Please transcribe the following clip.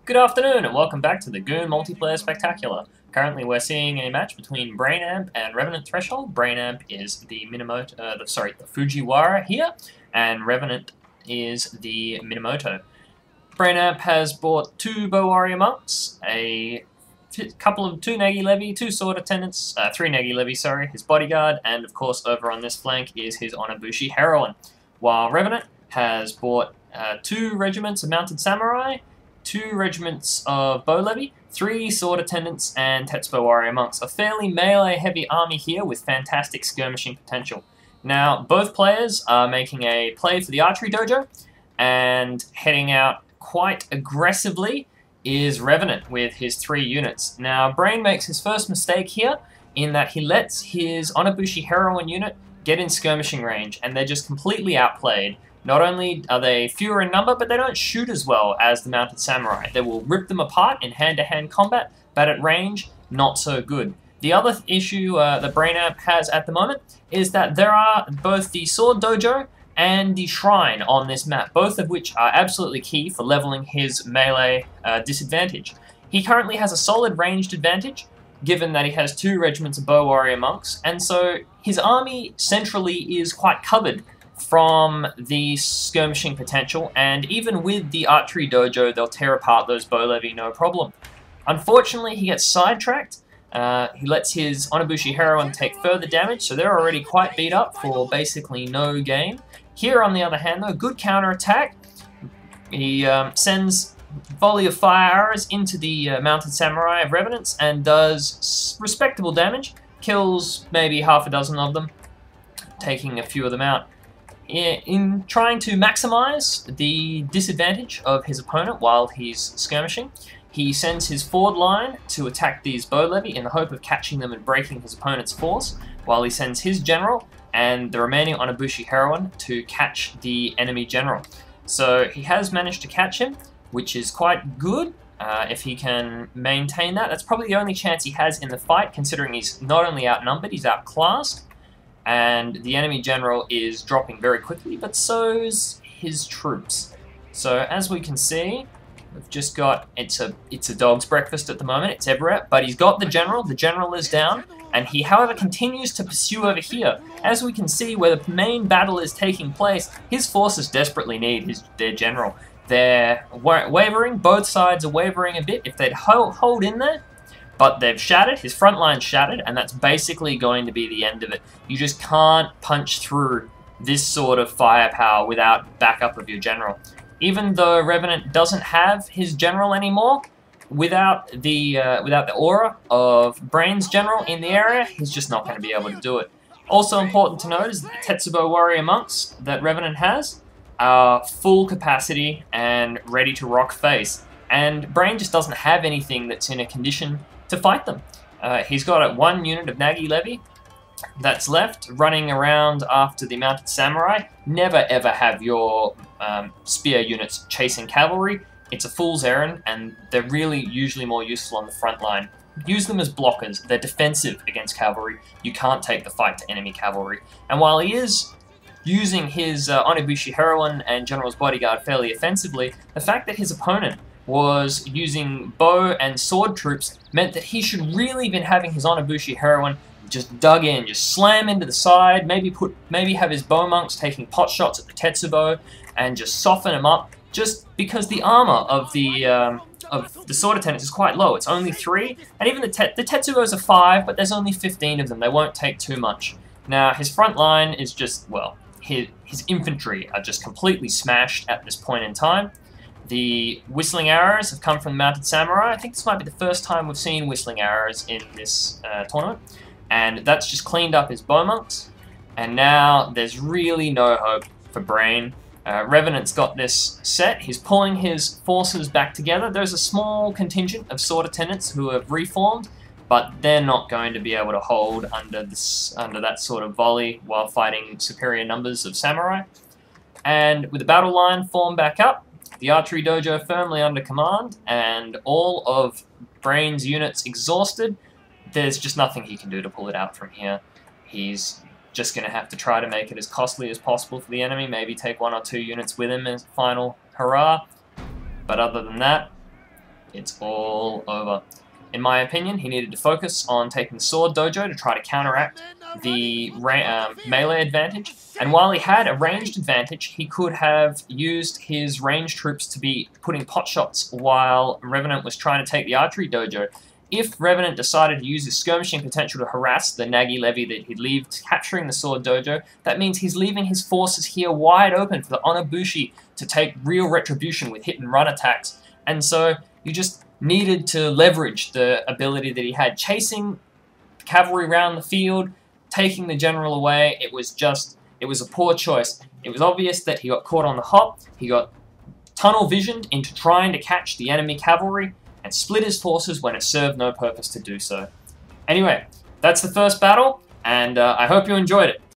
Good afternoon and welcome back to the Goon Multiplayer Spectacular. Currently we're seeing a match between Brainamp and Revenant Threshold. Brainamp is the the Fujiwara here, and Revenant is the Minamoto. Brainamp has bought 2 Bow Warrior Monks, two Nagi Levy, 2 Sword Attendants, 3 Nagi Levy, sorry, his bodyguard, and of course over on this flank is his Onabushi Heroine. While Revenant has bought 2 regiments of Mounted Samurai, 2 regiments of Bow Levy, 3 Sword Attendants, and Tetsubo Warrior Monks. A fairly melee-heavy army here with fantastic skirmishing potential. Now, both players are making a play for the Archery Dojo, and heading out quite aggressively is Revenant with his 3 units. Now, Brain makes his first mistake here in that he lets his Onabushi Heroine unit get in skirmishing range, and they're just completely outplayed. Not only are they fewer in number, but they don't shoot as well as the Mounted Samurai. They will rip them apart in hand-to-hand combat, but at range, not so good. The other issue that Brainamp has at the moment is that there are both the Sword Dojo and the Shrine on this map, both of which are absolutely key for leveling his melee disadvantage. He currently has a solid ranged advantage, given that he has 2 regiments of Bow Warrior Monks, and so his army centrally is quite covered from the skirmishing potential, and even with the Archery Dojo, they'll tear apart those Bow Levy no problem. Unfortunately, he gets sidetracked. He lets his Onabushi Heroine take further damage, so they're already quite beat up for basically no gain. Here, on the other hand, though, good counter-attack. He sends volley of fire arrows into the Mounted Samurai of Revenants and does respectable damage. Kills maybe half a dozen of them, taking a few of them out. In trying to maximize the disadvantage of his opponent while he's skirmishing, he sends his forward line to attack these Bow Levy in the hope of catching them and breaking his opponent's force, while he sends his general and the remaining Onabushi Heroine to catch the enemy general. So he has managed to catch him, which is quite good. If he can maintain that, that's probably the only chance he has in the fight, considering he's not only outnumbered, he's outclassed. And the enemy general is dropping very quickly, but so's his troops. So as we can see, we've just got, it's a dog's breakfast at the moment, it's everywhere, but he's got the general is down, and he however continues to pursue over here. As we can see where the main battle is taking place, his forces desperately need their general. They're wavering, both sides are wavering a bit. If they'd hold in there, but they've shattered, his front line's shattered, and that's basically going to be the end of it. You just can't punch through this sort of firepower without backup of your general. Even though Revenant doesn't have his general anymore, without the aura of Brain's general in the area, he's just not going to be able to do it. Also important to note is that the Tetsubo Warrior Monks that Revenant has are full capacity and ready to rock face. And Brain just doesn't have anything that's in a condition to fight them. He's got 1 unit of Nagi Levy that's left, running around after the Mounted Samurai. Never ever have your spear units chasing cavalry. It's a fool's errand, and they're really usually more useful on the front line. Use them as blockers. They're defensive against cavalry. You can't take the fight to enemy cavalry. And while he is using his Onabushi Heroine and General's Bodyguard fairly offensively, the fact that his opponent was using bow and sword troops meant that he should really been having his Onabushi Heroine just dug in, just slam into the side, maybe have his bow monks taking pot shots at the Tetsubo and just soften him up, just because the armor of the sword attendants is quite low. It's only 3, and even the Tetsubos are 5, but there's only 15 of them. They won't take too much. Now his front line is just, well, his infantry are just completely smashed at this point in time. The whistling arrows have come from the Mounted Samurai. I think this might be the first time we've seen whistling arrows in this tournament. And that's just cleaned up his bow monks. And now there's really no hope for Brain. Revenant's got this set. He's pulling his forces back together. There's a small contingent of sword attendants who have reformed, but they're not going to be able to hold under that sort of volley while fighting superior numbers of samurai. And with the battle line formed back up, the Archery Dojo firmly under command, and all of Brain's units exhausted, there's just nothing he can do to pull it out from here. He's just going to have to try to make it as costly as possible for the enemy, maybe take 1 or 2 units with him as final hurrah. But other than that, it's all over. In my opinion, he needed to focus on taking Sword Dojo to try to counteract the melee advantage. And while he had a ranged advantage, he could have used his ranged troops to be putting pot shots while Revenant was trying to take the archery dojo. If Revenant decided to use his skirmishing potential to harass the Nagi levy that he'd leave capturing the Sword Dojo, that means he's leaving his forces here wide open for the Onobushi to take real retribution with hit and run attacks. And so you just needed to leverage the ability that he had. Chasing cavalry around the field, taking the general away, it was a poor choice. It was obvious that he got caught on the hop, he got tunnel visioned into trying to catch the enemy cavalry, and split his forces when it served no purpose to do so. Anyway, that's the first battle, and I hope you enjoyed it.